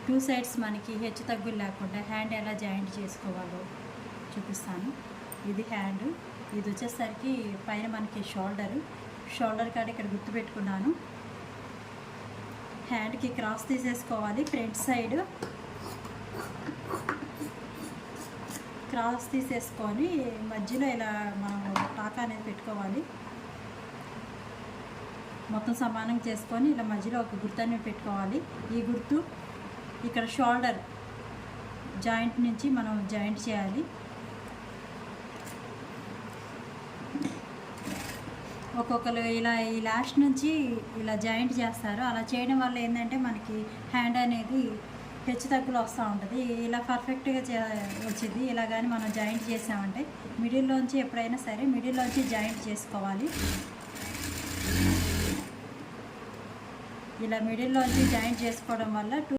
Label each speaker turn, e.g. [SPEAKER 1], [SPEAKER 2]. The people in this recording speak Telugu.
[SPEAKER 1] టూ సైడ్స్ మనకి హెచ్చు తగ్గులు లేకుండా హ్యాండ్ ఎలా జాయింట్ చేసుకోవాలో చూపిస్తాను. ఇది హ్యాండ్, ఇది వచ్చేసరికి పైన మనకి షోల్డర్ కాడ ఇక్కడ గుర్తు పెట్టుకున్నాను. హ్యాండ్కి క్రాస్ తీసేసుకోవాలి. ఫ్రంట్ సైడ్ క్రాస్ తీసేసుకొని మధ్యలో ఇలా మనం టాకా అనేది పెట్టుకోవాలి. మొత్తం సమానం చేసుకొని ఇలా మధ్యలో ఒక గుర్తు అనేది పెట్టుకోవాలి. ఈ గుర్తు ఇక్కడ షోల్డర్ జాయింట్ నుంచి మనం జాయింట్ చేయాలి. ఒక్కొక్కరు ఇలా ఈ లాస్ట్ నుంచి ఇలా జాయింట్ చేస్తారు. అలా చేయడం వల్ల ఏంటంటే మనకి హ్యాండ్ అనేది హెచ్చు తగ్గులు వస్తూ ఉంటుంది. ఇలా పర్ఫెక్ట్గా వచ్చింది. ఇలా కానీ మనం జాయింట్ చేసామంటే మిడిల్లోంచి ఎప్పుడైనా సరే మిడిల్లోంచి జాయింట్ చేసుకోవాలి. ఇలా మిడిల్లోంచి జాయింట్ చేసుకోవడం వల్ల